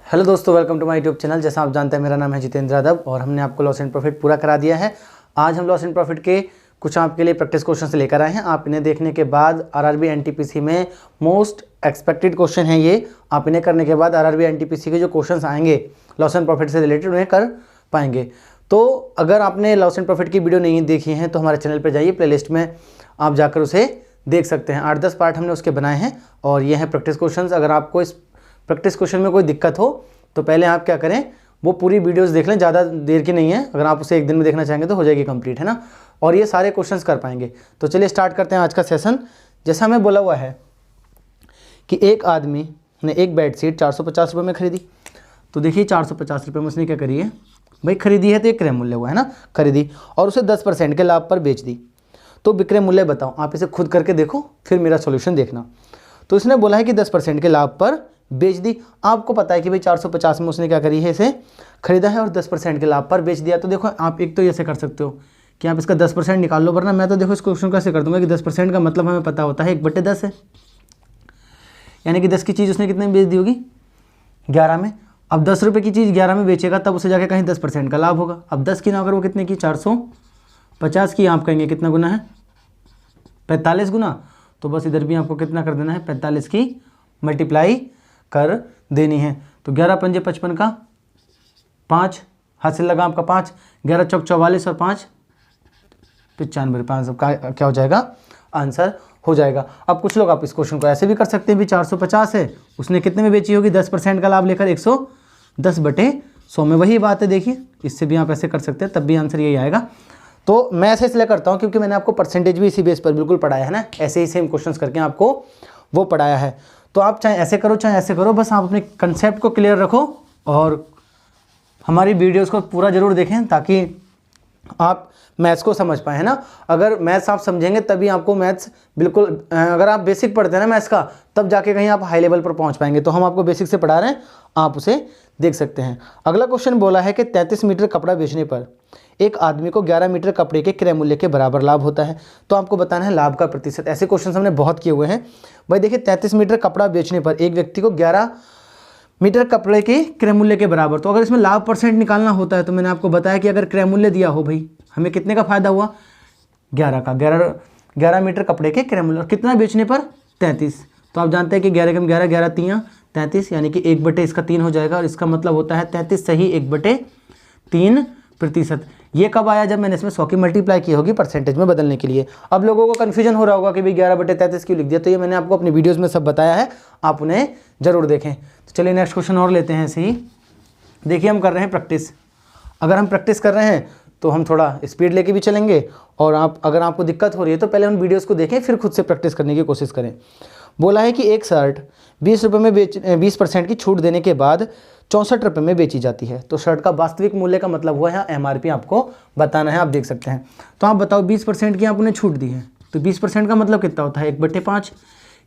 Hello दोस्तों, welcome to my YouTube channel. जैसा आप जानते हैं मेरा नाम है जितेंद्र यादव और हमने आपको लॉस एंड प्रॉफिट पूरा करा दिया है। आज हम लॉस एंड प्रॉफिट के कुछ आपके लिए प्रैक्टिस क्वेश्चन से लेकर आए हैं। आप इन्हें देखने के बाद आरआरबी एनटीपीसी में मोस्ट एक्सपेक्टेड क्वेश्चन है ये। आप इन्हें करने के बाद आरआरबी एनटीपीसी के जो क्वेश्चन आएंगे लॉस एंड प्रॉफिट से रिलेटेड उन्हें कर पाएंगे। तो अगर आपने लॉस एंड प्रॉफिट की वीडियो नहीं देखी है तो हमारे चैनल पर जाइए, प्लेलिस्ट में आप जाकर उसे देख सकते हैं। 8-10 पार्ट हमने उसके बनाए हैं और ये हैं प्रैक्टिस क्वेश्चंस। अगर आपको इस प्रैक्टिस क्वेश्चन में कोई दिक्कत हो तो पहले आप क्या करें, वो पूरी वीडियोस देख लें, ज़्यादा देर की नहीं है। अगर आप उसे एक दिन में देखना चाहेंगे तो हो जाएगी कंप्लीट, है ना। और ये सारे क्वेश्चंस कर पाएंगे। तो चलिए स्टार्ट करते हैं आज का सेशन। जैसा हमें बोला हुआ है कि एक आदमी ने एक बेडशीट 450 रुपये में खरीदी। तो देखिए 450 रुपये में उसने क्या करी है भाई, खरीदी है तो एक क्रय मूल्य हुआ है ना, खरीदी और उसे 10% के लाभ पर बेच दी। तो विक्रय मूल्य बताओ। आप इसे खुद करके देखो फिर मेरा सॉल्यूशन देखना। तो इसने बोला है कि 10% के लाभ पर बेच दी। आपको पता है कि भाई 450 में उसने क्या करी है, इसे खरीदा है और 10% के लाभ पर बेच दिया। तो देखो आप एक तो ऐसे कर सकते हो कि आप इसका 10% निकाल लो, वरना मैं तो देखो इस क्वेश्चन को ऐसे कर दूंगा कि 10% का मतलब हमें पता होता है 1/10 है, यानी कि 10 की चीज़ उसने कितने में बेच दी होगी, 11 में। अब 10 रुपये की चीज़ 11 में बेचेगा तब उसे जाके कहीं 10% का लाभ होगा। अब 10 की ना अगर वो कितने की, 450 की, आप कहेंगे कितना गुना है, 45 गुना। तो बस इधर भी आपको कितना कर देना है, 45 की मल्टीप्लाई कर देनी है। तो 11 पंजे 55 का 5 हाथ से लगा आपका 5, 11 चौक 44 और 5 95, 5 का क्या हो जाएगा, आंसर हो जाएगा। अब कुछ लोग आप इस क्वेश्चन को ऐसे भी कर सकते हैं भी 450 है, उसने कितने में बेची होगी, 10% का लाभ लेकर 110/100 में। वही बात है, देखिए इससे भी आप ऐसे कर सकते हैं, तब भी आंसर यही आएगा। तो मैं ऐसे इसलिए करता हूँ क्योंकि मैंने आपको परसेंटेज भी इसी बेस पर बिल्कुल पढ़ाया है ना, ऐसे ही सेम क्वेश्चंस करके आपको वो पढ़ाया है। तो आप चाहे ऐसे करो चाहे ऐसे करो, बस आप अपने कंसेप्ट को क्लियर रखो और हमारी वीडियोस को पूरा ज़रूर देखें ताकि आप मैथ्स को समझ पाए, है ना। अगर मैथ्स आप समझेंगे तभी आपको मैथ्स बिल्कुल, अगर आप बेसिक पढ़ते हैं ना मैथ्स का, तब जाके कहीं आप हाई लेवल पर पहुंच पाएंगे। तो हम आपको बेसिक से पढ़ा रहे हैं, आप उसे देख सकते हैं। अगला क्वेश्चन बोला है कि 33 मीटर कपड़ा बेचने पर एक आदमी को 11 मीटर कपड़े के क्रय मूल्य के बराबर लाभ होता है। तो आपको बताना है लाभ का प्रतिशत। ऐसे क्वेश्चन हमने बहुत किए हुए हैं भाई। देखिए 33 मीटर कपड़ा बेचने पर एक व्यक्ति को 11 मीटर कपड़े के क्रय मूल्य के बराबर। तो अगर इसमें लाभ परसेंट निकालना होता है तो मैंने आपको बताया कि अगर क्रय मूल्य दिया हो भाई, हमें कितने का फायदा हुआ, 11 का, 11 मीटर कपड़े के क्रय मूल्य, और कितना बेचने पर 33। तो आप जानते हैं कि 11 कम 11, 11 3 33, यानी कि 1/, इसका 3 हो जाएगा और इसका मतलब होता है 33 सही 1/3%। ये कब आया, जब मैंने इसमें 100 की मल्टीप्लाई की होगी परसेंटेज में बदलने के लिए। अब लोगों को कन्फ्यूजन हो रहा होगा कि भाई 11/33 क्यों लिख दिया, तो ये मैंने आपको अपनी वीडियोस में सब बताया है, आप उन्हें जरूर देखें। तो चलिए नेक्स्ट क्वेश्चन और लेते हैं ऐसे ही। देखिए हम कर रहे हैं प्रैक्टिस। अगर हम प्रैक्टिस कर रहे हैं तो हम थोड़ा स्पीड लेके भी चलेंगे, और अगर आपको दिक्कत हो रही है तो पहले उन वीडियोज़ को देखें फिर खुद से प्रैक्टिस करने की कोशिश करें। बोला है कि एक शर्ट 20 रुपये में 20% की छूट देने के बाद 64 रुपये में बेची जाती है। तो शर्ट का वास्तविक मूल्य का मतलब हुआ है MRP आपको बताना है, आप देख सकते हैं। तो आप बताओ 20% की आपने छूट दी है, तो 20% का मतलब कितना होता है, 1/5,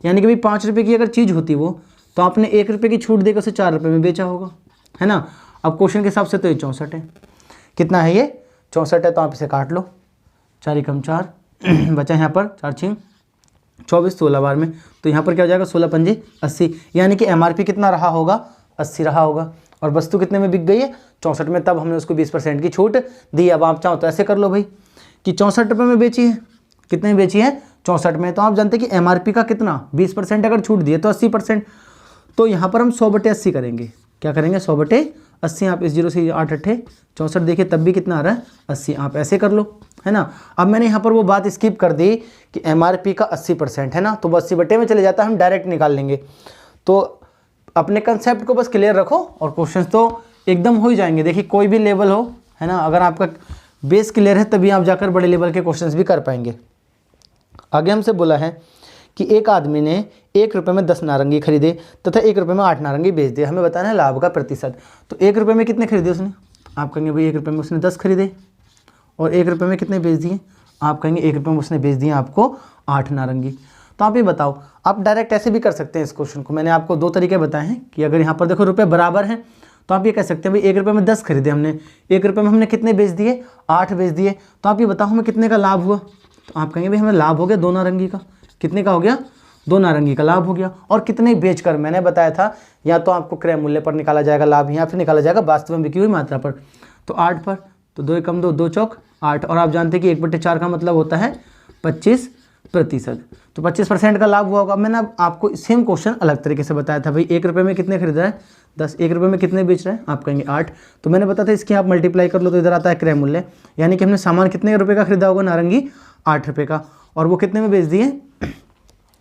यानी कि भाई 5 रुपये की अगर चीज़ होती वो, तो आपने 1 रुपये की छूट देकर उसे 4 रुपये में बेचा होगा, है ना। अब क्वेश्चन के हिसाब से तो ये 64 है। कितना है ये, 64 है। तो आप इसे काट लो, 4 एकम 4 बचा यहाँ पर 4 6 24, 16 बार में। तो यहाँ पर क्या हो जाएगा, 16 पंजे 80, यानी कि MRP कितना रहा होगा, 80 रहा होगा। और वस्तु कितने में बिक गई है, 64 में, तब हमने उसको 20% की छूट दी। अब आप चाहो तो ऐसे कर लो भाई कि 64 रुपये में बेची है, कितने में बेची है, 64 में। तो आप जानते हैं कि MRP का कितना, 20% अगर छूट दिए तो 80%। तो यहाँ पर हम 100/80 करेंगे। क्या करेंगे, 100/80। आप इस 0 से 8 8 64 देखिए, तब भी कितना आ रहा है, 80। आप ऐसे कर लो, है ना। अब मैंने यहाँ पर वो बात स्किप कर दी कि MRP का 80% है ना, तो वो 80 में चले जाता है, हम डायरेक्ट निकाल लेंगे। तो अपने कंसेप्ट को बस क्लियर रखो और क्वेश्चंस तो एकदम हो ही जाएंगे। देखिए कोई भी लेवल हो, है ना, अगर आपका बेस क्लियर है तभी आप जाकर बड़े लेवल के क्वेश्चंस भी कर पाएंगे। आगे हमसे बोला है कि एक आदमी ने 1 रुपये में 10 नारंगी खरीदे तथा 1 रुपये में 8 नारंगी बेच दिए। हमें बताना है लाभ का प्रतिशत। तो 1 रुपये में कितने खरीदे उसने, आप कहेंगे भाई 1 रुपये में उसने 10 खरीदे, और 1 रुपये में कितने बेच दिए, आप कहेंगे 1 रुपये में उसने बेच दिए आपको 8 नारंगी। तो आप ये बताओ, आप डायरेक्ट ऐसे भी कर सकते हैं इस क्वेश्चन को। मैंने आपको 2 तरीके बताए हैं कि अगर यहाँ पर देखो रुपये बराबर हैं तो आप ये कह सकते हैं भाई 1 रुपये में 10 खरीदे हमने, 1 रुपये में हमने कितने बेच दिए, 8 बेच दिए। तो आप ये बताओ हमें कितने का लाभ हुआ, तो आप कहेंगे भाई हमें लाभ हो गया 2 नारंगी का। कितने का हो गया, 2 नारंगी का लाभ हो गया। और कितने बेचकर, मैंने बताया था या तो आपको क्रय मूल्य पर निकाला जाएगा लाभ या फिर निकाला जाएगा वास्तव में बिकी हुई मात्रा पर। तो 8 पर, तो 2 एकम 2, 2 चौक 8। और आप जानते हैं कि 1/4 का मतलब होता है 25%। तो 25% का लाभ हुआ होगा। मैंने आपको सेम क्वेश्चन अलग तरीके से बताया था भाई, 1 रुपये में कितने खरीद रहा है 10, 1 रुपये में कितने बेच रहे हैं, आप कहेंगे 8। तो मैंने बताया था इसकी आप मल्टीप्लाई कर लो तो इधर आता है क्रय मूल्य, यानी कि हमने सामान कितने रुपये का खरीदा होगा, नारंगी 8 रुपये का, और वो कितने में बेच दिए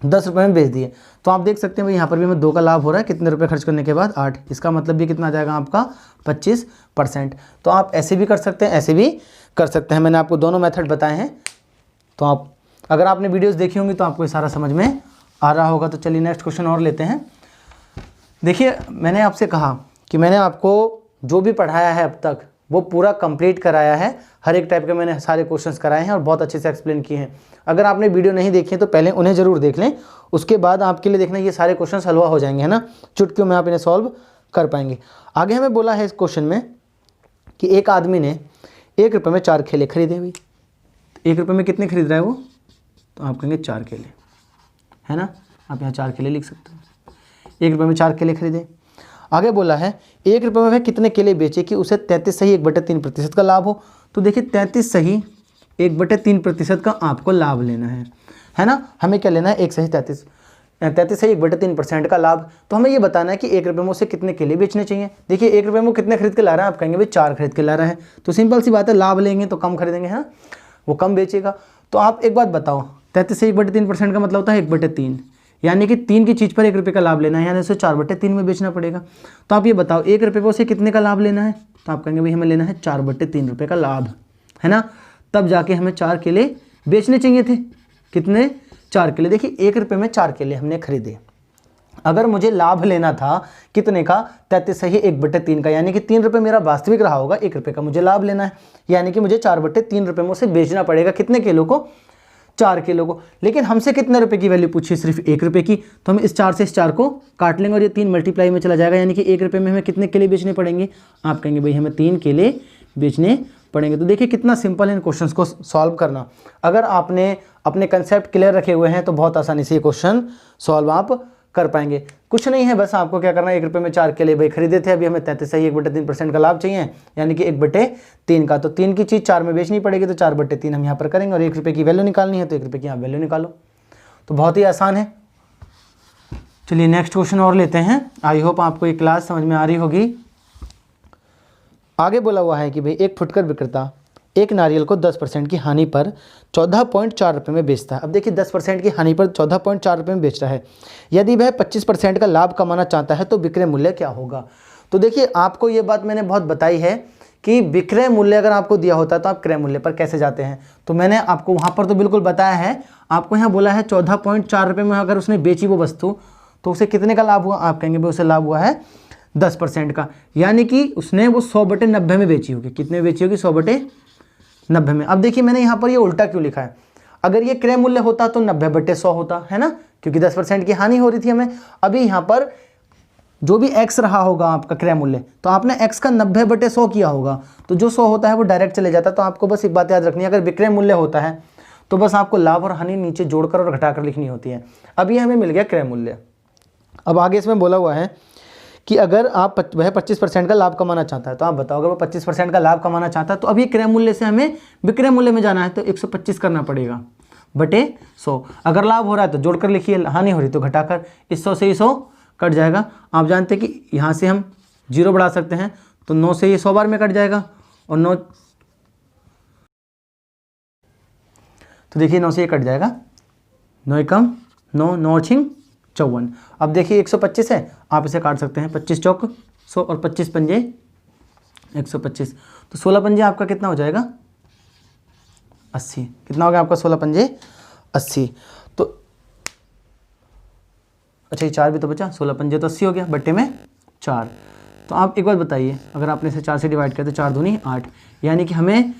10 रुपये में बेच दिए। तो आप देख सकते हैं भाई यहाँ पर भी हमें 2 का लाभ हो रहा है, कितने रुपये खर्च करने के बाद 8। इसका मतलब भी कितना आ जाएगा आपका 25%। तो आप ऐसे भी कर सकते हैं, ऐसे भी कर सकते हैं। मैंने आपको दोनों मेथड बताए हैं। तो आप अगर आपने वीडियोस देखी होंगी तो आपको ये सारा समझ में आ रहा होगा। तो चलिए नेक्स्ट क्वेश्चन और लेते हैं। देखिए मैंने आपसे कहा कि मैंने आपको जो भी पढ़ाया है अब तक वो पूरा कंप्लीट कराया है, हर एक टाइप के मैंने सारे क्वेश्चंस कराए हैं और बहुत अच्छे से एक्सप्लेन किए हैं। अगर आपने वीडियो नहीं देखी है तो पहले उन्हें ज़रूर देख लें, उसके बाद आपके लिए देखना ये सारे क्वेश्चंस हलवा हो जाएंगे, है ना, चुटकियों में आप इन्हें सॉल्व कर पाएंगे। आगे हमें बोला है इस क्वेश्चन में कि एक आदमी ने 1 रुपये में 4 केले खरीदे हुए। 1 रुपये में कितने खरीद रहा है वो, तो आप कहेंगे 4 केले, है ना, आप यहाँ 4 केले लिख सकते हैं। 1 रुपये में 4 केले खरीदे। आगे बोला है 1 रुपये में वह कितने केले बेचे कि उसे 33 सही 1/3% का लाभ हो। तो देखिए 33 सही 1/3% का आपको लाभ लेना है ना। हमें क्या लेना है, 1 सही 33 सही 1/3% का लाभ। तो हमें ये बताना है कि 1 रुपये में उसे कितने केले बेचने चाहिए। देखिए 1 रुपये में वो कितने खरीद के ला रहा है, आप कहेंगे भाई 4 खरीद के ला रहा है। तो सिंपल सी बात है, लाभ लेंगे तो कम खरीदेंगे, है ना, वो कम बेचेगा। तो आप एक बात बताओ, 33 से 1/3% का मतलब होता है 1/3, यानी कि 3 की चीज़ पर 1 रुपये का लाभ लेना है, यानी उसे 4/3 में बेचना पड़ेगा। तो आप ये बताओ 1 रुपये पर उसे कितने का लाभ लेना है, तो आप कहेंगे भाई हमें लेना है 4/3 रुपये का लाभ, है ना। तब जाके हमें 4 केले बेचने चाहिए थे। कितने, 4 केले। देखिए 1 रुपये में 4 केले हमने खरीदे। अगर मुझे लाभ लेना था कितने का, 33 सही 1/3 का, यानी कि 3 रुपये मेरा वास्तविक रहा होगा, 1 रुपये का मुझे लाभ लेना है, यानी कि मुझे 4/3 रुपये में उसे बेचना पड़ेगा। कितने किलो को, 4 किलो को। लेकिन हमसे कितने रुपए की वैल्यू पूछी, सिर्फ 1 रुपये की। तो हम इस 4 से इस 4 को काट लेंगे और ये 3 मल्टीप्लाई में चला जाएगा, यानी कि 1 रुपये में हमें कितने केले बेचने पड़ेंगे, आप कहेंगे भाई हमें 3 केले बेचने पड़ेंगे। तो देखिए कितना सिंपल है इन क्वेश्चंस को सॉल्व करना। अगर आपने अपने कंसेप्ट क्लियर रखे हुए हैं तो बहुत आसानी से ये क्वेश्चन सॉल्व आप कर पाएंगे। कुछ नहीं है, बस आपको क्या करना है, 1 रुपये में 4 केले भाई खरीदे थे, अभी हमें 33 सही 1/3% का लाभ चाहिए, यानी कि 1/3 का। तो 3 की चीज़ 4 में बेचनी पड़ेगी, तो 4/3 हम यहाँ पर करेंगे और 1 रुपये की वैल्यू निकालनी है तो 1 रुपये की आप वैल्यू निकालो। तो बहुत ही आसान है। चलिए नेक्स्ट क्वेश्चन और लेते हैं। आई होप आपको ये क्लास समझ में आ रही होगी। आगे बोला हुआ है कि भाई एक फुटकर विक्रेता एक नारियल को 10% की हानि पर 14.4 रुपये में बेचता है। अब देखिए 10% की हानि पर 14.4 रुपये में बेच रहा है। यदि वह 25% का लाभ कमाना चाहता है तो विक्रय मूल्य क्या होगा। तो देखिए आपको ये बात मैंने बहुत बताई है कि विक्रय मूल्य अगर आपको दिया होता है तो आप क्रय मूल्य पर कैसे जाते हैं। तो मैंने आपको वहाँ पर तो बिल्कुल बताया है। आपको यहाँ बोला है 14.4 रुपये में अगर उसने बेची वो वस्तु तो उसे कितने का लाभ हुआ, आप कहेंगे भाई उसे लाभ हुआ है 10% का, यानी कि उसने वो 100/90 में बेची होगी। कितने बेची होगी, 100/90 में। अब देखिए मैंने यहाँ पर ये उल्टा क्यों लिखा है, अगर ये क्रय मूल्य होता तो 90/100 होता, है ना, क्योंकि 10% की हानि हो रही थी हमें। अभी यहाँ पर जो भी x रहा होगा आपका क्रय मूल्य, तो आपने x का 90/100 किया होगा, तो जो 100 होता है वो डायरेक्ट चले जाता है। तो आपको बस एक बात याद रखनी है, अगर विक्रय मूल्य होता है तो बस आपको लाभ और हानि नीचे जोड़कर और घटाकर लिखनी होती है। अब ये हमें मिल गया क्रय मूल्य। अब आगे इसमें बोला हुआ है कि अगर आप वह 25% का लाभ कमाना चाहता है, तो आप बताओ अगर वो 25% का लाभ कमाना चाहता है तो अभी क्रय मूल्य से हमें विक्रय मूल्य में जाना है, तो 125 करना पड़ेगा बटे 100। अगर लाभ हो रहा है तो जोड़कर लिखिए, हानि हो रही तो घटाकर। इस 100 से ये 100 कट जाएगा। आप जानते हैं कि यहाँ से हम 0 बढ़ा सकते हैं, तो 9 से ये 100 बार में कट जाएगा और 9, तो देखिए 9 से ये कट जाएगा, 9 एकम 9, 9 छिंग 54। अब देखिए 125 है, आप इसे काट सकते हैं, 25 चौक 100 और 25 पंजे 125, तो 16 पंजे आपका कितना हो जाएगा 80। कितना हो गया आपका 16 पंजे 80। तो अच्छा ये 4 भी तो बचा, 16 पंजे तो 80 हो गया, बट्टे में 4। तो आप एक बात बताइए, अगर आपने इसे 4 से डिवाइड किया तो 4 दूनी 8, यानी कि हमें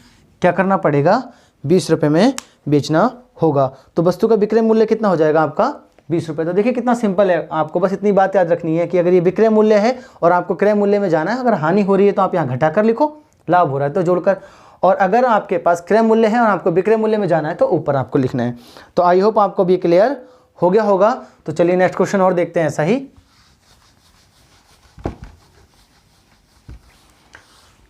क्या करना पड़ेगा, 20 रुपये में बेचना होगा। तो वस्तु का विक्रय मूल्य कितना हो जाएगा आपका 20 रुपये। तो देखिए कितना सिंपल है, आपको बस इतनी बात याद रखनी है कि अगर ये विक्रय मूल्य है और आपको क्रय मूल्य में जाना है, अगर हानि हो रही है तो आप यहाँ घटाकर लिखो, लाभ हो रहा है तो जोड़कर, और अगर आपके पास क्रय मूल्य है और आपको विक्रय मूल्य में जाना है तो ऊपर आपको लिखना है। तो आई होप आपको भी क्लियर हो गया होगा। तो चलिए नेक्स्ट क्वेश्चन और देखते हैं ऐसा ही।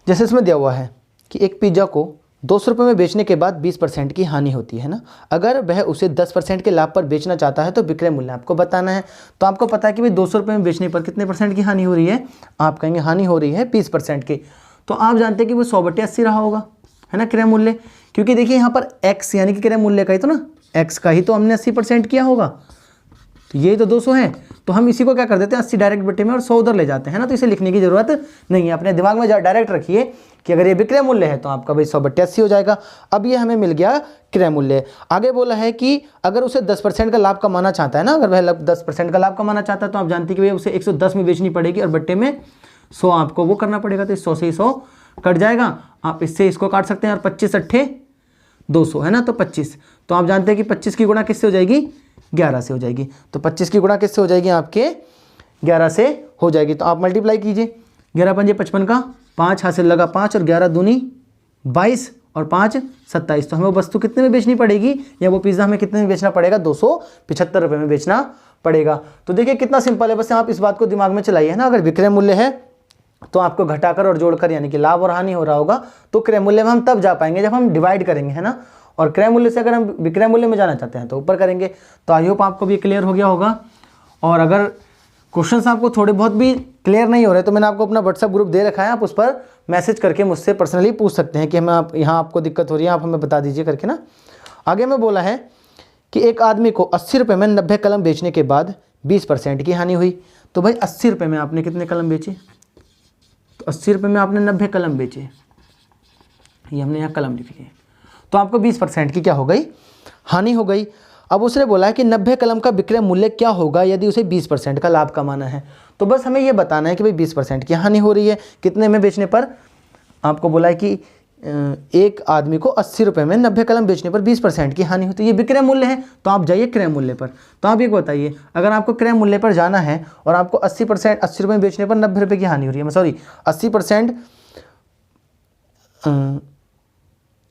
जैसे इसमें दिया हुआ है कि एक पिज्ज़ा को 200 रुपये में बेचने के बाद 20% की हानि होती है ना, अगर वह उसे 10% के लाभ पर बेचना चाहता है तो विक्रय मूल्य आपको बताना है। तो आपको पता है कि भाई 200 रुपये में बेचने पर कितने परसेंट की हानि हो रही है, आप कहेंगे हानि हो रही है 20% की। तो आप जानते हैं कि वो 100/80 रहा होगा, है ना क्रय मूल्य, क्योंकि देखिए यहाँ पर x यानी कि क्रय मूल्य का ही तो ना, x का ही तो हमने 80% किया होगा, तो ये तो 200 है, तो हम इसी को क्या कर देते हैं 80 डायरेक्ट बटे में और 100 उधर ले जाते हैं ना, तो इसे लिखने की जरूरत नहीं है। अपने दिमाग में डायरेक्ट रखिए कि अगर ये विक्रय मूल्य है तो आपका भाई 100/80 हो जाएगा। अब ये हमें मिल गया क्रय मूल्य। आगे बोला है कि अगर उसे 10% का लाभ कमाना चाहता है ना, अगर वह 10% का लाभ कमाना चाहता है तो आप जानते हैं कि भाई उसे 110 में बेचनी पड़ेगी और बट्टे में 100 आपको वो करना पड़ेगा, तो 100 से 100 कट जाएगा, आप इससे इसको काट सकते हैं, और 25 अट्ठे 200 है ना, तो 25। तो आप जानते हैं कि 25 की गुणा किससे हो जाएगी, 11 से हो जाएगी। तो 25 की गुणा किससे हो जाएगी, आपके 11 से हो जाएगी। तो आप मल्टीप्लाई कीजिए, 11 पंजे 55 का 5 हासिल लगा 5 और 11 दूनी 22 और 5 27। तो हमें वो वस्तु कितने में बेचनी पड़ेगी, या वो पिज़्ज़ा हमें कितने में बेचना पड़ेगा, 275 रुपये में बेचना पड़ेगा। तो देखिए कितना सिंपल है, बस आप इस बात को दिमाग में चलाइए, है ना। अगर विक्रय मूल्य है तो आपको घटाकर और जोड़कर यानी कि लाभ और हानि हो रहा होगा, तो क्रय मूल्य में हम तब जा पाएंगे जब हम डिवाइड करेंगे, है ना। और क्रय मूल्य से अगर हम विक्रय मूल्य में जाना चाहते हैं तो ऊपर करेंगे। तो आई होप आपको भी क्लियर हो गया होगा। और अगर क्वेश्चंस आपको थोड़े बहुत भी क्लियर नहीं हो रहे तो मैंने आपको अपना व्हाट्सएप ग्रुप दे रखा है, आप उस पर मैसेज करके मुझसे पर्सनली पूछ सकते हैं कि हमें आप यहाँ आपको दिक्कत हो रही है, आप हमें बता दीजिए करके ना। आगे में बोला है कि एक आदमी को 80 रुपये में 90 कलम बेचने के बाद 20% की हानि हुई। तो भाई 80 रुपये में आपने कितने कलम बेचे, तो 80 रुपये में आपने 90 कलम बेचे, ये हमने यहाँ कलम लिख लिए, तो आपको 20% की क्या हो गई, हानि हो गई। अब उसने बोला है कि 90 कलम का विक्रय मूल्य क्या होगा यदि उसे 20% का लाभ कमाना है। तो बस हमें ये बताना है कि भाई 20% की हानि हो रही है कितने में बेचने पर। आपको बोला है कि एक आदमी को 80 रुपये में 90 कलम बेचने पर 20% की हानि होती है, ये विक्रय मूल्य है। तो आप जाइए क्रय मूल्य पर। तो आप ये बताइए, अगर आपको क्रय मूल्य पर जाना है और आपको 80 रुपये में बेचने पर 90 रुपये की हानि हो रही है, सॉरी 80%,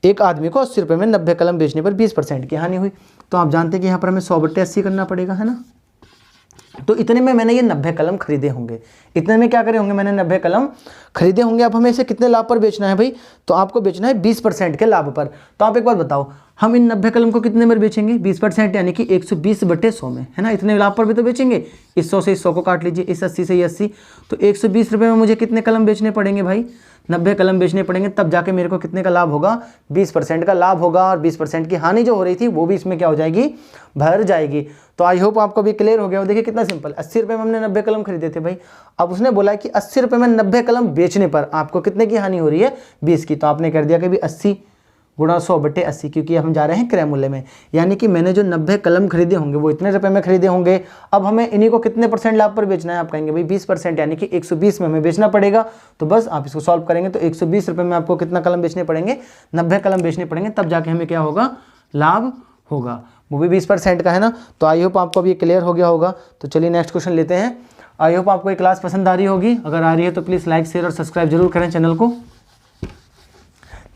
एक आदमी को 80 रुपये में 90 कलम बेचने पर 20% की हानि हुई। तो आप जानते हैं कि यहाँ पर हमें 100/80 करना पड़ेगा, है ना। तो इतने में मैंने ये 90 कलम खरीदे होंगे, इतने में क्या करे होंगे, मैंने 90 कलम खरीदे होंगे। अब हमें इसे कितने लाभ पर बेचना है भाई, तो आपको बेचना है 20% के लाभ पर। तो आप एक बार बताओ, हम इन 90 कलम को कितने में बेचेंगे, 20% यानी कि 120/100 में, है ना। इतने लाभ पर भी तो बेचेंगे। इस 100 से इस 100 को काट लीजिए, इस 80 से ये 80, तो 120 रुपये में मुझे कितने कलम बेचने पड़ेंगे भाई, 90 कलम बेचने पड़ेंगे, तब जाके मेरे को कितने का लाभ होगा, 20% का लाभ होगा। और 20% की हानि जो हो रही थी वो भी इसमें क्या हो जाएगी, भर जाएगी। तो आई होप आपको भी क्लियर हो गया हो। देखिए कितना सिंपल, 80 रुपये में हमने 90 कलम खरीदे थे भाई। अब उसने बोला कि 80 रुपये में 90 कलम बेचने पर आपको कितने की हानि हो रही है, 20 की। तो आपने कर दिया कि 80 गुणा 100/80, क्योंकि हम जा रहे हैं क्रय मूल्य में, यानी कि मैंने जो 90 कलम खरीदे होंगे वो इतने रुपए में खरीदे होंगे। अब हमें इन्हीं को कितने % लाभ पर बेचना है, आप कहेंगे भाई 20%, यानी कि 120 में हमें बेचना पड़ेगा। तो बस आप इसको सॉल्व करेंगे तो 120 रुपये में आपको कितना कलम बेचने पड़ेंगे, 90 कलम बेचने पड़ेंगे, तब जाके हमें क्या होगा, लाभ होगा, वो भी 20% का, है ना। तो आई होप आपको भी क्लियर हो गया होगा। तो चलिए नेक्स्ट क्वेश्चन लेते हैं। आई होप आपको ये क्लास पसंद आ रही होगी, अगर आ रही है तो प्लीज़ लाइक शेयर और सब्सक्राइब जरूर करें चैनल को।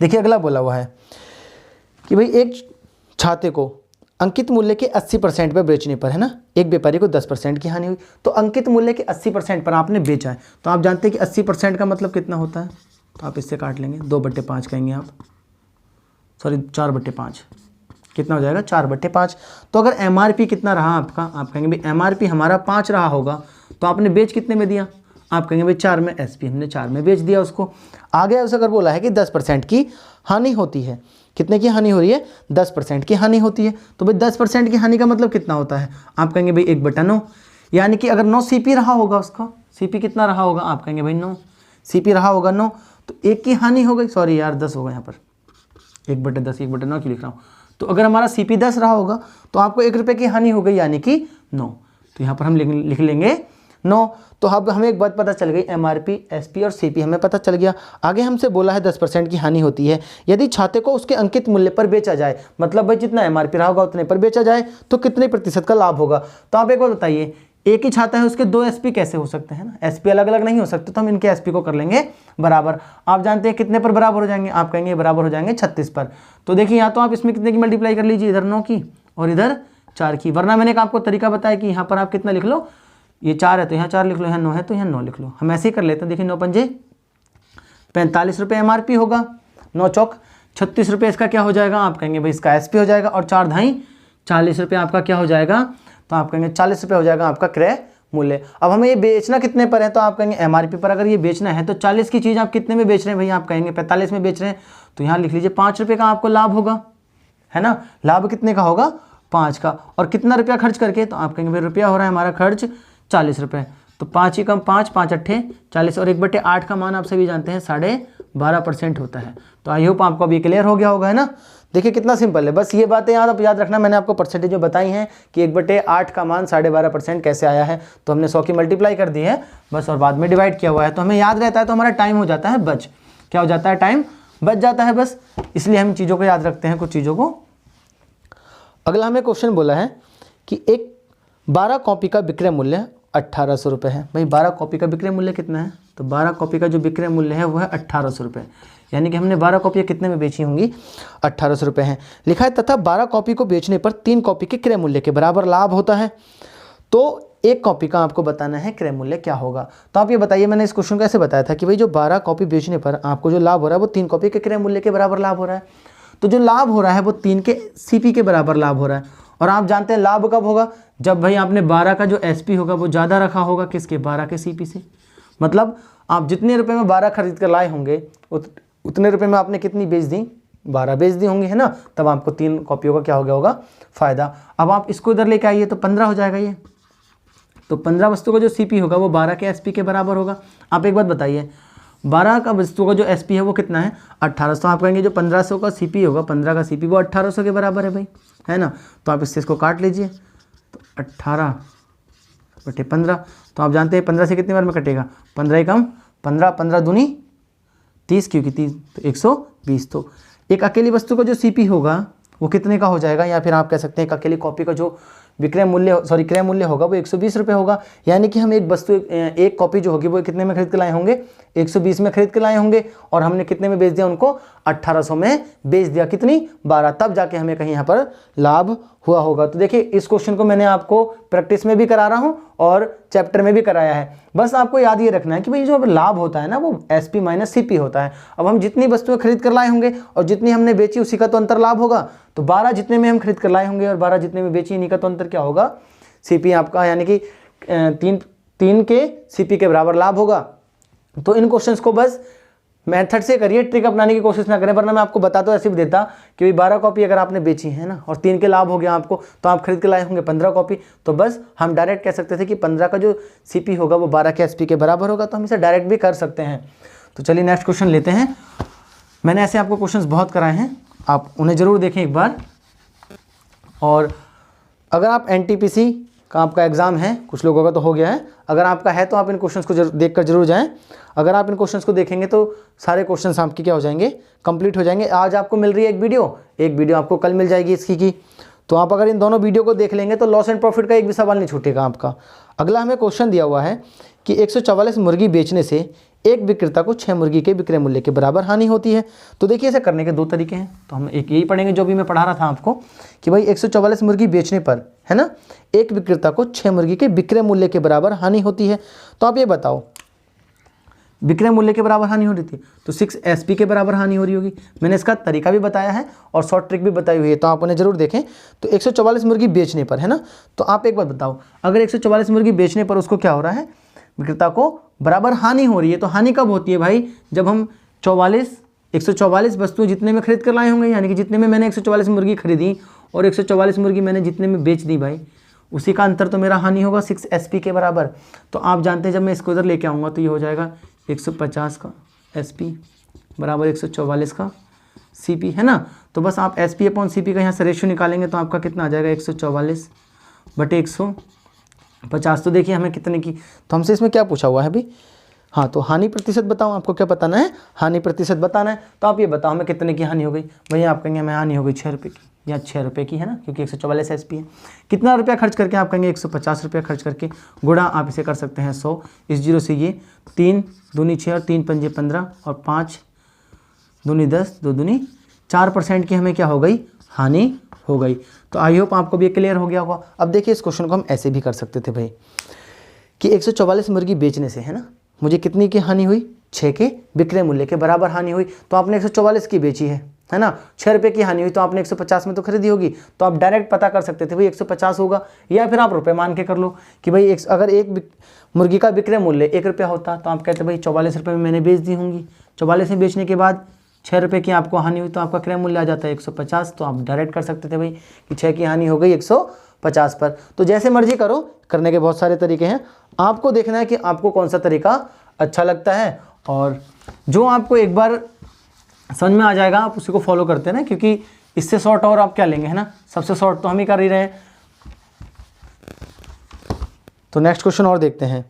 देखिए अगला बोला हुआ है कि भाई एक छाते को अंकित मूल्य के 80% पर बेचने पर, है ना, एक व्यापारी को 10% की हानि हुई। तो अंकित मूल्य के 80% पर आपने बेचा है, तो आप जानते हैं कि 80% का मतलब कितना होता है, तो आप इससे काट लेंगे, 2/5 कहेंगे आप, सॉरी 4/5, कितना हो जाएगा, 4/5। तो अगर MRP कितना रहा आपका, आप कहेंगे भाई MRP हमारा 5 रहा होगा, तो आपने बेच कितने में दिया, आप कहेंगे भाई 4 में, SP हमने 4 में बेच दिया उसको। आगे उसे अगर बोला है कि 10% की हानि होती है, कितने की हानि हो रही है, 10% की हानि होती है। तो भाई 10% की हानि का मतलब कितना होता है, आप कहेंगे भाई 1/9, यानी कि अगर 9 CP रहा होगा, उसका CP कितना रहा होगा, आप कहेंगे भाई 9 CP रहा होगा 9, तो 1 की हानि हो गई, सॉरी यार 10 होगा यहाँ पर, 1/10, 1/9 क्यों लिख रहा हूँ। तो अगर हमारा CP 10 रहा होगा तो आपको 1 रुपये की हानि हो गई, यानी कि 9। तो यहाँ पर हम लिख लेंगे 9। तो अब हमें एक बात पता चल गई, MRP, SP और CP हमें पता चल गया। आगे हमसे बोला है 10% की हानि होती है यदि छाते को उसके अंकित मूल्य पर बेचा जाए, मतलब भाई जितना MRP रहा होगा उतने पर बेचा जाए तो कितने प्रतिशत का लाभ होगा। तो आप एक बार बताइए, एक ही छाता है उसके 2 SP कैसे हो सकते हैं ना, SP अलग अलग नहीं हो सकते, तो हम इनके SP को कर लेंगे बराबर। आप जानते हैं कितने पर बराबर हो जाएंगे, आप कहेंगे बराबर हो जाएंगे 36 पर। तो देखिए यहाँ तो आप इसमें कितने की मल्टीप्लाई कर लीजिए, इधर 9 की और इधर 4 की, वरना मैंने आपको तरीका बताया कि यहाँ पर आप कितना लिख लो, ये 4 है तो यहाँ 4 लिख लो, यहाँ 9 है तो यहाँ 9 लिख लो। हम ऐसे ही कर लेते हैं। देखिए 9 पंजे 45 रुपये MRP होगा, 9 चौक 36 रुपये इसका क्या हो जाएगा, आप कहेंगे भाई इसका SP हो जाएगा, और 4 ढाई 40 रुपये आपका क्या हो जाएगा, तो आप कहेंगे 40 रुपये हो जाएगा आपका क्रय मूल्य। अब हमें ये बेचना कितने पर है, तो आप कहेंगे MRP पर अगर ये बेचना है तो 40 की चीज़ आप कितने में बेच रहे हैं भैया, आप कहेंगे 45 में बेच रहे हैं, तो यहाँ लिख लीजिए 5 रुपये का आपको लाभ होगा, है ना। लाभ कितने का होगा, 5 का। और कितना रुपया खर्च करके, तो आप कहेंगे भाई रुपया हो रहा है हमारा खर्च 40 रुपये, तो 5 ही कम 5, 5 अट्ठे 40, और 1/8 का मान आप सभी जानते हैं 12.5% होता है। तो आई होप आपको अभी क्लियर हो गया होगा, है ना। देखिए कितना सिंपल है, बस ये बातें याद रखना। मैंने आपको परसेंटेज जो बताई हैं कि 1/8 का मान 12.5% कैसे आया है, तो हमने 100 की मल्टीप्लाई कर दी है बस, और बाद में डिवाइड किया हुआ है, तो हमें याद रहता है, तो हमारा टाइम हो जाता है बच, क्या हो जाता है, टाइम बच जाता है बस। इसलिए हम चीज़ों को याद रखते हैं, कुछ चीज़ों को। अगला हमें क्वेश्चन बोला है कि एक 12 कॉपी का विक्रय मूल्य 1800 रुपये है। भाई 12 कॉपी का विक्रय मूल्य कितना है, तो 12 कॉपी का जो विक्रय मूल्य है वो है 1800 रुपये, यानी कि हमने 12 कॉपियाँ कितने में बेची होंगी, 1800 रुपये हैं। लिखा है तथा 12 कॉपी को बेचने पर 3 कॉपी के क्रय मूल्य के बराबर लाभ होता है। तो एक कॉपी का आपको बताना है क्रय मूल्य क्या होगा। तो आप ये बताइए, मैंने इस क्वेश्चन को ऐसे बताया था कि भाई जो 12 कॉपी बेचने पर आपको जो लाभ हो रहा है वो 3 कॉपी के क्रय मूल्य के बराबर लाभ हो रहा है। तो जो लाभ हो रहा है वो 3 के CP के बराबर लाभ हो रहा है। और आप जानते हैं लाभ कब होगा, जब भाई आपने 12 का जो SP होगा वो ज़्यादा रखा होगा किसके, 12 के CP से। मतलब आप जितने रुपए में 12 खरीद कर लाए होंगे उतने रुपए में आपने कितनी बेच दी, 12 बेच दी होंगी, है ना। तब आपको 3 कॉपियों का क्या हो गया होगा, फ़ायदा। अब आप इसको इधर लेके आइए तो 15 हो जाएगा ये, तो 15 वस्तु का जो CP होगा वो 12 के SP के बराबर होगा। आप एक बात बताइए, 12 का वस्तु का जो SP है वो कितना है, 1800। तो आप कहेंगे जो 1500 का CP होगा, 15 का CP वो 1800 के बराबर है भाई, है ना। तो आप इसको काट लीजिए, तो 18/15, तो आप जानते हैं 15 से कितनी बार में कटेगा, 15 ही कम 15, 15 दूनी 30, क्योंकि 30 तो 120। तो एक अकेली वस्तु का जो CP होगा वो कितने का हो जाएगा, या फिर आप कह सकते हैं एक अकेली कॉपी का जो क्रय मूल्य होगा वो 120 रुपये होगा। यानी कि हम एक कॉपी जो होगी वो कितने में खरीद के लाए होंगे, 120 में खरीद के लाए होंगे, और हमने कितने में बेच दिया उनको, 1800 में बेच दिया, कितनी, 12, तब जाके हमें कहीं यहाँ पर लाभ हुआ होगा। तो देखिए इस क्वेश्चन को मैंने आपको प्रैक्टिस में भी करा रहा हूँ और चैप्टर में भी कराया है। बस आपको याद ये रखना है कि भाई जो लाभ होता है ना वो SP - CP होता है। अब हम जितनी वस्तुएं खरीद कर लाए होंगे और जितनी हमने बेची उसी का तो अंतर लाभ होगा। तो 12 जितने में हम खरीद कर लाए होंगे और 12 जितने में बेची, इन्हीं का तो अंतर क्या होगा, CP आपका, यानी कि 3 के CP के बराबर लाभ होगा। तो इन क्वेश्चंस को बस मेथड से करिए, ट्रिक अपनाने की कोशिश ना करें, वरना मैं आपको बता तो ऐसे भी देता कि भाई 12 कॉपी अगर आपने बेची है ना और 3 के लाभ हो गया आपको, तो आप खरीद के लाए होंगे 15 कॉपी। तो बस हम डायरेक्ट कह सकते थे कि 15 का जो CP होगा वो 12 के SP के बराबर होगा। तो हम इसे डायरेक्ट भी कर सकते हैं। तो चलिए नेक्स्ट क्वेश्चन लेते हैं। मैंने ऐसे आपको क्वेश्चन बहुत कराए हैं, आप उन्हें ज़रूर देखें एक बार। और अगर आप NTPC का आपका एग्ज़ाम है, कुछ लोगों का तो हो गया है, अगर आपका है तो आप इन क्वेश्चंस को देखकर जरूर जाएं। अगर आप इन क्वेश्चंस को देखेंगे तो सारे क्वेश्चंस आपके क्या हो जाएंगे, कंप्लीट हो जाएंगे। आज आपको मिल रही है एक वीडियो आपको कल मिल जाएगी इसकी की। तो आप अगर इन दोनों वीडियो को देख लेंगे तो लॉस एंड प्रॉफिट का एक भी सवाल नहीं छूटेगा आपका। अगला हमें क्वेश्चन दिया हुआ है कि 144 मुर्गी बेचने से एक विक्रेता को 6 मुर्गी के विक्रय मूल्य के बराबर हानि होती है। तो देखिए इसे करने के 2 तरीके हैं। तो हम एक यही पढ़ेंगे जो भी मैं पढ़ा रहा था आपको कि भाई 144 मुर्गी बेचने पर, है ना, एक विक्रेता को 6 मुर्गी के विक्रय मूल्य के बराबर हानि होती है। तो आप ये बताओ, विक्रय मूल्य के बराबर हानि हो रही थी तो 6 SP के बराबर हानि हो रही होगी। मैंने इसका तरीका भी बताया है और शॉर्ट ट्रिक भी बताई हुई है, तो आप उन्हें जरूर देखें। तो 144 मुर्गी बेचने पर, है ना, तो आप एक बात बताओ, अगर 144 मुर्गी बेचने पर उसको क्या हो रहा है, विक्रेता को बराबर हानि हो रही है। तो हानि कब होती है भाई, जब हम 144 वस्तुएं जितने में खरीद कर लाए होंगे, यानी कि जितने में मैंने 144 मुर्गी खरीदी और 144 मुर्गी मैंने जितने में बेच दी भाई, उसी का अंतर तो मेरा हानि होगा 6 SP के बराबर। तो आप जानते हैं जब मैं इसको इधर लेके आऊँगा तो ये हो जाएगा 150 का SP बराबर 144 का CP, है ना। तो बस आप SP/CP का यहाँ से रेशियो निकालेंगे तो आपका कितना आ जाएगा, 144/150। तो देखिए हमें कितने की, तो हमसे इसमें क्या पूछा हुआ है अभी, हाँ, तो हानि प्रतिशत बताओ, आपको क्या बताना है, हानि प्रतिशत बताना है। तो आप ये बताओ हमें कितने की हानि हो गई। भैया आप कहेंगे हमें हानि हो गई 6 रुपये की, या 6 रुपये की, है ना, क्योंकि 144 SP है। कितना रुपया खर्च करके, आप कहेंगे 150 रुपया खर्च करके, गुणा आप इसे कर सकते हैं 100, इस 0 से ये 3 दूनी 6 और 3 पंजे 15 और 5 दूनी 10, 2 दूनी 4% की हमें क्या हो गई, हानि हो गई। तो आई होप आपको भी क्लियर हो गया होगा। अब देखिए इस क्वेश्चन को हम ऐसे भी कर सकते थे भाई कि 144 मुर्गी बेचने से, है ना, मुझे कितनी की हानि हुई, 6 के विक्रय मूल्य के बराबर हानि हुई। तो आपने 144 की बेची है ना, 6 रुपये की हानि हुई, तो आपने 150 में तो खरीदी होगी। तो आप डायरेक्ट पता कर सकते थे भाई 150 होगा, या फिर आप रुपये मान के कर लो कि भाई अगर एक मुर्गी का विक्रय मूल्य 1 रुपया होता तो आप कहते भाई 44 रुपये में मैंने बेच दी होंगी। 44 में बेचने के बाद 6 रुपये की आपको हानि हुई, तो आपका क्रय मूल्य आ जाता है 150। तो आप डायरेक्ट कर सकते थे भाई कि 6 की हानि हो गई 150 पर। तो जैसे मर्जी करो, करने के बहुत सारे तरीके हैं, आपको देखना है कि आपको कौन सा तरीका अच्छा लगता है, और जो आपको एक बार समझ में आ जाएगा आप उसी को फॉलो करते हैं ना, क्योंकि इससे शॉर्ट और आप क्या लेंगे, है ना, सबसे शॉर्ट तो हम ही कर ही रहे हैं। तो नेक्स्ट क्वेश्चन और देखते हैं।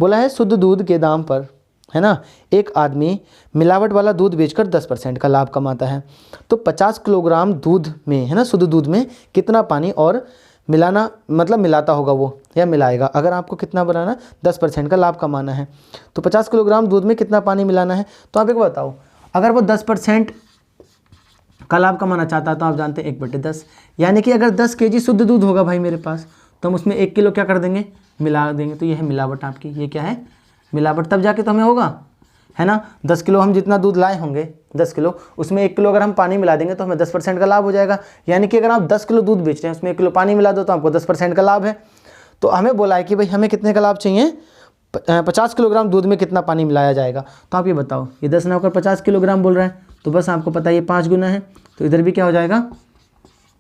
बोला है शुद्ध दूध के दाम पर, है ना, एक आदमी मिलावट वाला दूध बेचकर 10% का लाभ कमाता है। तो 50 किलोग्राम दूध में, है ना, शुद्ध दूध में कितना पानी और मिलाना, मतलब मिलाता होगा वो या मिलाएगा। अगर आपको कितना बनाना, 10% का लाभ कमाना है, तो 50 किलोग्राम दूध में कितना पानी मिलाना है। तो आप एक बताओ, अगर वो 10% का लाभ कमाना चाहता है तो आप जानते हैं 1/10, यानी कि अगर 10 kg शुद्ध दूध होगा भाई मेरे पास, तो हम उसमें 1 किलो क्या कर देंगे, मिला देंगे। तो ये है मिलावट आपकी, ये क्या है, मिलावट, तब जाके तो हमें होगा, है ना। 10 किलो हम जितना दूध लाए होंगे, 10 किलो, उसमें 1 किलो अगर हम पानी मिला देंगे तो हमें 10% का लाभ हो जाएगा। यानी कि अगर आप 10 किलो दूध बेच रहे हैं, उसमें 1 किलो पानी मिला दो तो आपको 10% का लाभ है। तो हमें बोला है कि भाई हमें कितने का लाभ चाहिए, 50 किलोग्राम दूध में कितना पानी मिलाया जाएगा। तो आप ये बताओ, ये 10 ना होकर 50 किलोग्राम बोल रहा है, तो बस आपको पता है ये 5 गुना है, तो इधर भी क्या हो जाएगा,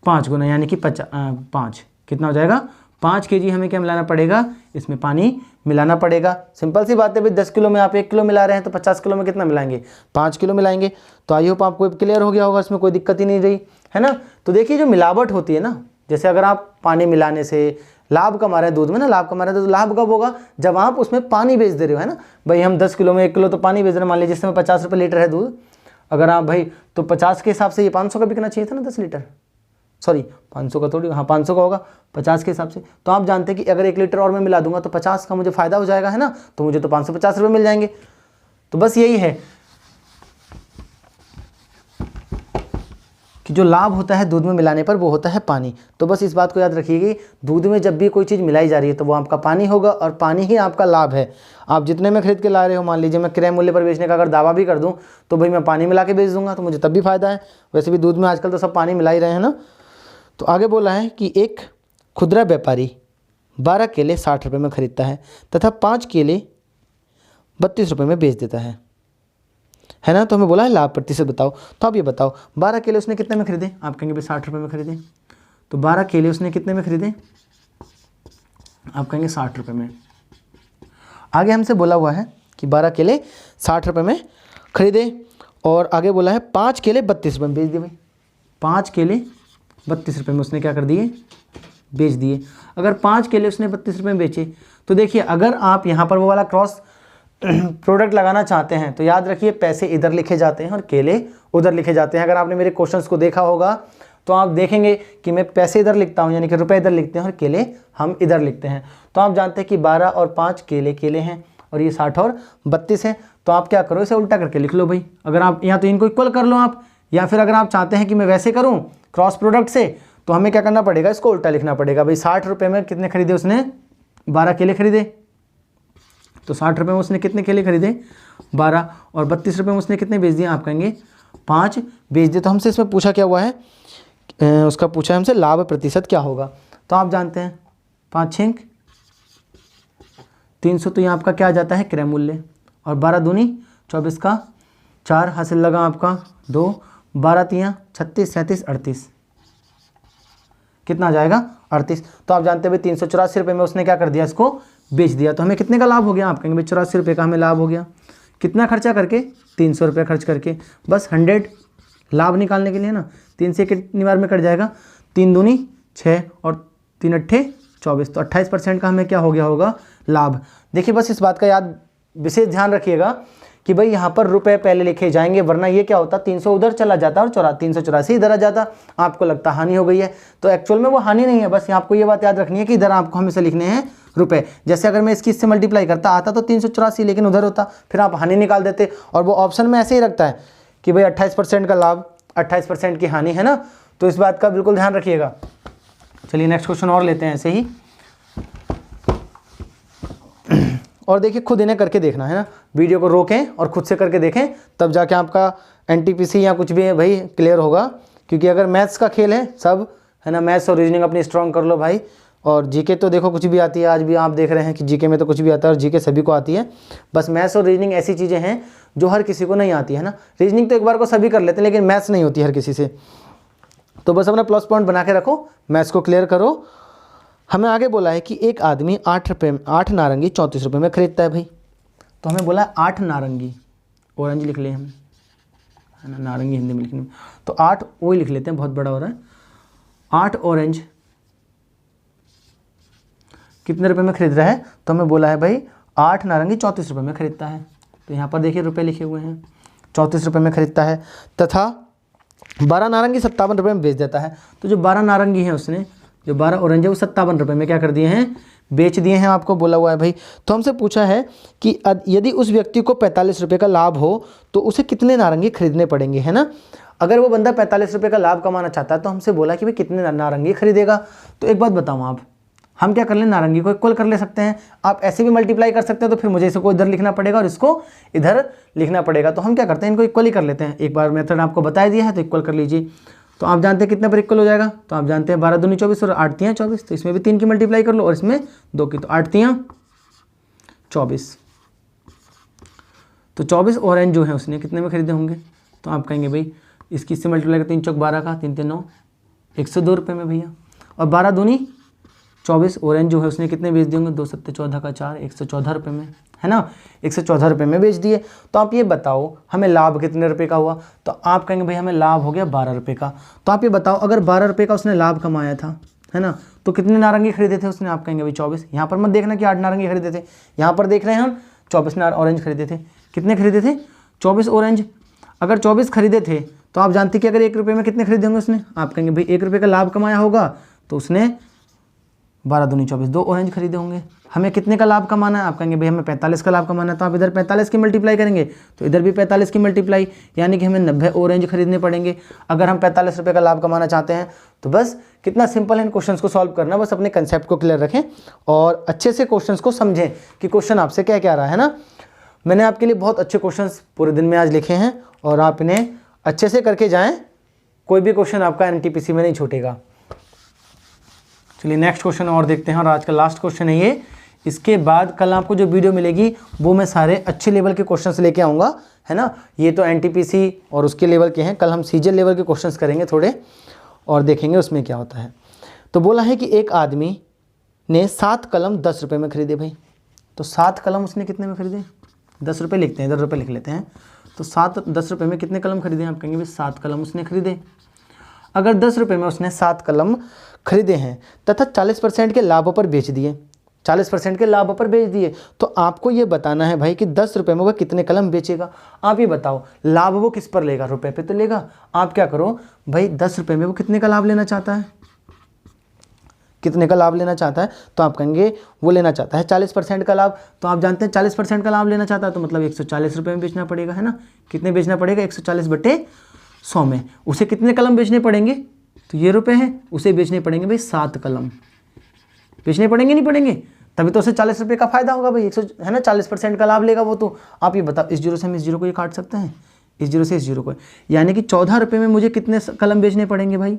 5 गुना, यानी कि 5 कितना हो जाएगा, 5 kg हमें क्या मिलाना पड़ेगा, इसमें पानी मिलाना पड़ेगा। सिंपल सी बात है भाई, 10 किलो में आप 1 किलो मिला रहे हैं, तो 50 किलो में कितना मिलाएंगे, 5 किलो मिलाएंगे। तो आई होप आपको क्लियर हो गया होगा, इसमें कोई दिक्कत ही नहीं रही, है ना। तो देखिए जो मिलावट होती है ना, जैसे अगर आप पानी मिलाने से लाभ कमा रहे हैं दूध में ना, लाभ कमा रहे हैं, तो लाभ कब होगा, जब आप उसमें पानी बेच दे रहे हो, है ना। भाई हम 10 किलो में 1 किलो तो पानी बेच रहे हैं, मान लीजिए जिसमें 50 रुपये लीटर है दूध, अगर आप भाई, तो 50 के हिसाब से ये 500 का बिकना चाहिए था ना, 10 लीटर, सॉरी 500 का थोड़ी, हाँ 500 का होगा 50 के हिसाब से। तो आप जानते हैं कि अगर 1 लीटर और मैं मिला दूंगा तो 50 का मुझे फ़ायदा हो जाएगा, है ना, तो मुझे तो 550 रुपये मिल जाएंगे। तो बस यही है कि जो लाभ होता है दूध में मिलाने पर वो होता है पानी। तो बस इस बात को याद रखिएगा, दूध में जब भी कोई चीज़ मिलाई जा रही है तो वो आपका पानी होगा, और पानी ही आपका लाभ है। आप जितने में खरीद के ला रहे हो, मान लीजिए मैं क्रय मूल्य पर बेचने का अगर दावा भी कर दूं तो भाई मैं पानी मिला के बेच दूंगा, तो मुझे तब भी फायदा है। वैसे भी दूध में आजकल तो सब पानी मिला ही रहे हैं ना। तो आगे बोला है कि एक खुदरा व्यापारी 12 केले 60 रुपये में खरीदता है तथा 5 केले 32 रुपये में बेच देता है ना। तो हमें बोला है लाभ प्रतिशत बताओ। तो आप ये बताओ, 12 केले उसने कितने में खरीदे, आप कहेंगे भाई 60 रुपये में खरीदे। तो 12 केले उसने कितने में खरीदे, आप कहेंगे 60 रुपये में। आगे हमसे बोला हुआ है कि 12 केले 60 रुपये में खरीदे, और आगे बोला है 5 केले 32 रुपये में बेच दिए। भाई 5 केले 32 रुपये में उसने क्या कर दिए, बेच दिए। अगर 5 केले उसने 32 रुपये में बेचे, तो देखिए अगर आप यहाँ पर वो वाला क्रॉस प्रोडक्ट लगाना चाहते हैं तो याद रखिए पैसे इधर लिखे जाते हैं और केले उधर लिखे जाते हैं। अगर आपने मेरे क्वेश्चंस को देखा होगा तो आप देखेंगे कि मैं पैसे इधर लिखता हूँ, यानी कि रुपए इधर लिखते हैं और केले हम इधर लिखते हैं। तो आप जानते हैं कि 12 और 5 केले हैं, और ये 60 और 32 है। तो आप क्या करो, इसे उल्टा करके लिख लो भाई। अगर आप या तो इनको इक्वल कर लो आप, या फिर अगर आप चाहते हैं कि मैं वैसे करूँ क्रॉस प्रोडक्ट से, तो हमें क्या करना पड़ेगा, इसको उल्टा लिखना पड़ेगा। भाई 60 रुपये में कितने खरीदे उसने, 12 केले खरीदे। तो 60 रुपये में उसने कितने केले खरीदे, 12, और 32 रुपये में उसने कितने बेच दिए, आप कहेंगे 5 बेच दिए। तो हमसे इसमें पूछा क्या हुआ है, उसका पूछा है हमसे लाभ प्रतिशत क्या होगा। तो आप जानते हैं 5 6 300, तो ये आपका क्या आ जाता है, क्रय मूल्य, और 12 दूनी 24 का 4 हासिल लगा आपका 2, 12 3 36 37 38, कितना आ जाएगा 38। तो आप जानते हैं भाई 384 रुपये में उसने क्या कर दिया, इसको बेच दिया। तो हमें कितने का लाभ हो गया, आप कहेंगे भाई 84 रुपये का हमें लाभ हो गया। कितना खर्चा करके, 300 रुपये खर्च करके। बस 100 लाभ निकालने के लिए ना 3 से कितनी बार में कट जाएगा, 3 दूनी 6 और 3 अट्ठे 24, तो 28% का हमें क्या हो गया होगा, लाभ। देखिए बस इस बात का याद विशेष ध्यान रखिएगा कि भाई यहाँ पर रुपए पहले लिखे जाएंगे, वरना ये क्या होता, 300 उधर चला जाता और 384 इधर आ जाता, आपको लगता हानि हो गई है। तो एक्चुअल में वो हानि नहीं है, बस आपको ये बात याद रखनी है कि इधर आपको हमेशा लिखने हैं रुपए। जैसे अगर मैं इसकी इससे मल्टीप्लाई करता आता तो 384, लेकिन उधर होता, फिर आप हानि निकाल देते। और वो ऑप्शन में ऐसे ही रखता है कि भाई 28% का लाभ 28% की हानि, है ना। तो इस बात का बिल्कुल ध्यान रखिएगा। चलिए नेक्स्ट क्वेश्चन और लेते हैं ऐसे ही। और देखिए खुद इन्हें करके देखना है ना, वीडियो को रोकें और खुद से करके देखें, तब जाके आपका एनटीपीसी या कुछ भी है भाई क्लियर होगा। क्योंकि अगर मैथ्स का खेल है सब, है ना, मैथ्स और रीजनिंग अपनी स्ट्रांग कर लो भाई। और जीके तो देखो कुछ भी आती है, आज भी आप देख रहे हैं कि जीके में तो कुछ भी आता है और जीके सभी को आती है। बस मैथ्स और रीजनिंग ऐसी चीज़ें हैं जो हर किसी को नहीं आती है ना। रीजनिंग तो एक बार को सभी कर लेते हैं, लेकिन मैथ्स नहीं होती हर किसी से। तो बस अपना प्लस पॉइंट बना के रखो, मैथ्स को क्लियर करो। हमें आगे बोला है कि एक आदमी 8 नारंगी 34 रुपये में खरीदता है भाई। तो हमें बोला है 8 नारंगी, ऑरेंज लिख लें हम, है ना, नारंगी हिंदी में लिखने में, तो 8 वही लिख लेते हैं, बहुत बड़ा हो रहा है। 8 ऑरेंज कितने रुपए में खरीद रहा है? तो हमें बोला है भाई 8 नारंगी 34 रुपये में खरीदता है। तो यहाँ पर देखिए रुपए लिखे हुए हैं, 34 रुपये में खरीदता है। तथा 12 नारंगी 57 रुपये में बेच देता है। तो जो 12 नारंगी है उसने, जो 12 ऑरेंज है वो 57 रुपये में क्या कर दिए हैं, बेच दिए हैं, आपको बोला हुआ है भाई। तो हमसे पूछा है कि यदि उस व्यक्ति को 45 रुपये का लाभ हो तो उसे कितने नारंगी खरीदने पड़ेंगे, है ना। अगर वो बंदा 45 रुपये का लाभ कमाना चाहता है तो हमसे बोला कि भाई कितने नारंगी खरीदेगा। तो एक बात बताऊँ आप, हम क्या कर लें, नारंगी को इक्वल कर ले सकते हैं। आप ऐसे भी मल्टीप्लाई कर सकते हैं, तो फिर मुझे इसको इधर लिखना पड़ेगा और इसको इधर लिखना पड़ेगा। तो हम क्या करते हैं, इनको इक्वल ही कर लेते हैं। एक बार मेथड आपको बता दिया है तो इक्वल कर लीजिए। तो आप जानते हैं कितने पर इक्वल हो जाएगा, तो आप जानते हैं 12 दूनी 24 और 8 तियाँ 24। तो इसमें भी 3 की मल्टीप्लाई कर लो और इसमें 2 की, तो 8 तियाँ 24। तो 24 ऑरेंज जो है उसने कितने में खरीदे होंगे? तो आप कहेंगे भाई इसकी इससे मल्टीप्लाई कर 3 चौक 12 का, 3 3 9, 102 रुपये में भैया। और 12 दूनी 24 ऑरेंज जो है उसने कितने बेच दिए होंगे? 2 7 14 का 4, 114 रुपये में, है ना, 114 रुपये में बेच दिए। तो आप ये बताओ हमें लाभ कितने रुपए का हुआ? तो आप कहेंगे भाई हमें लाभ हो गया 12 रुपये का। तो आप ये बताओ अगर 12 रुपये का उसने लाभ कमाया था, है ना, तो कितने नारंगी खरीदे थे उसने? आप कहेंगे भाई 24। यहाँ पर मत देखना कि 8 नारंगी खरीदे थे, यहाँ पर देख रहे हैं हम 24 ऑरेंज खरीदे थे। कितने खरीदे थे? 24 ऑरेंज। अगर 24 खरीदे थे तो आप जानते कि अगर 1 रुपये में कितने खरीदे होंगे उसने? आप कहेंगे भाई 1 रुपये का लाभ कमाया होगा तो उसने 12 दूनी 24 2 ऑरेंज खरीदे होंगे। हमें कितने का लाभ कमाना है? आप कहेंगे भाई हमें 45 का लाभ कमाना है। तो आप इधर 45 की मल्टीप्लाई करेंगे तो इधर भी 45 की मल्टीप्लाई, यानी कि हमें 90 ऑरेंज खरीदने पड़ेंगे अगर हम 45 रुपये का लाभ कमाना चाहते हैं। तो बस कितना सिंपल है इन क्वेश्चंस को सॉल्व करना, बस अपने कंसेप्ट को क्लियर रखें और अच्छे से क्वेश्चंस को समझें कि क्वेश्चन आपसे क्या क्या रहा है ना। मैंने आपके लिए बहुत अच्छे क्वेश्चंस पूरे दिन में आज लिखे हैं और आप इन्हें अच्छे से करके जाएँ, कोई भी क्वेश्चन आपका एनटीपीसी में नहीं छूटेगा। चलिए नेक्स्ट क्वेश्चन और देखते हैं और आज का लास्ट क्वेश्चन है ये। इसके बाद कल आपको जो वीडियो मिलेगी वो मैं सारे अच्छे लेवल के क्वेश्चंस लेके आऊँगा, है ना। ये तो एनटीपीसी और उसके लेवल के हैं, कल हम सीजीएल लेवल के क्वेश्चंस करेंगे थोड़े और देखेंगे उसमें क्या होता है। तो बोला है कि एक आदमी ने 7 कलम 10 रुपये में खरीदे भाई। तो 7 कलम उसने कितने में खरीदे? 10 रुपये लिखते हैं, 10 रुपये लिख लेते हैं। तो 10 रुपये में कितने कलम खरीदे? आप कहेंगे भाई 7 कलम उसने खरीदे। अगर 10 रुपये में उसने 7 कलम खरीदे हैं तथा 40% के लाभ पर बेच दिए, 40% के लाभ पर बेच दिए, तो आपको ये बताना है भाई कि 10 रुपये में वह कितने कलम बेचेगा। आप ये बताओ लाभ वो किस पर लेगा? रुपये पे तो लेगा। आप क्या करो भाई 10 रुपये में वो कितने का लाभ लेना चाहता है? कितने का लाभ लेना चाहता है? तो आप कहेंगे वो लेना चाहता है 40% का लाभ। तो आप जानते हैं 40% का लाभ लेना चाहता है तो मतलब 140 रुपये में बेचना पड़ेगा, है ना। कितने बेचना पड़ेगा? 140/100 में। उसे कितने कलम बेचने पड़ेंगे? तो ये रुपए हैं, उसे बेचने पड़ेंगे भाई 7 कलम। बेचने पड़ेंगे नहीं पड़ेंगे? तभी तो उसे 40 रुपये का फायदा होगा भाई, 100, है ना, 40% का लाभ लेगा वो। तो आप ये बताओ इस जीरो से हम इस जीरो को ये काट सकते हैं, इस जीरो से इस जीरो को, यानी कि 14 रुपये में मुझे कितने कलम बेचने पड़ेंगे भाई?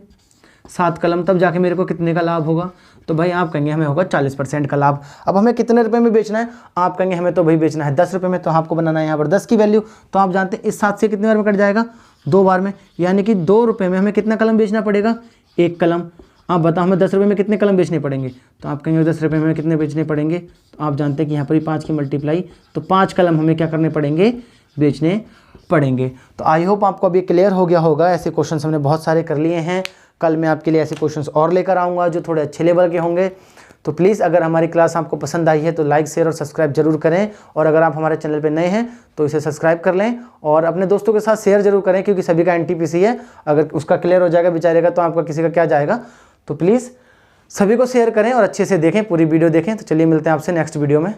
7 कलम, तब जाके मेरे को कितने का लाभ होगा? तो भाई आप कहेंगे हमें होगा 40% का लाभ। अब हमें कितने रुपए में बेचना है? आप कहेंगे हमें तो भाई बेचना है 10 रुपये में, तो आपको बनाना है यहाँ पर 10 की वैल्यू। तो आप जानते हैं इस 7 से कितने बार में कट जाएगा? 2 बार में, यानी कि 2 रुपये में हमें कितना कलम बेचना पड़ेगा? 1 कलम। आप बताओ हमें 10 रुपये में कितने कलम बेचने पड़ेंगे? तो आप कहेंगे 10 रुपये में कितने बेचने पड़ेंगे? तो आप जानते हैं कि यहाँ पर ही 5 की मल्टीप्लाई, तो 5 कलम हमें क्या करने पड़ेंगे? बेचने पड़ेंगे। तो आई होप आपको अभी क्लियर हो गया होगा। ऐसे क्वेश्चन हमने बहुत सारे कर लिए हैं, कल मैं आपके लिए ऐसे क्वेश्चंस और लेकर आऊँगा जो थोड़े अच्छे लेवल के होंगे। तो प्लीज़ अगर हमारी क्लास आपको पसंद आई है तो लाइक शेयर और सब्सक्राइब जरूर करें, और अगर आप हमारे चैनल पे नए हैं तो इसे सब्सक्राइब कर लें और अपने दोस्तों के साथ शेयर जरूर करें, क्योंकि सभी का एनटीपीसी है। अगर उसका क्लियर हो जाएगा बेचारे का तो आपका किसी का क्या जाएगा। तो प्लीज़ सभी को शेयर करें और अच्छे से देखें, पूरी वीडियो देखें। तो चलिए मिलते हैं आपसे नेक्स्ट वीडियो में।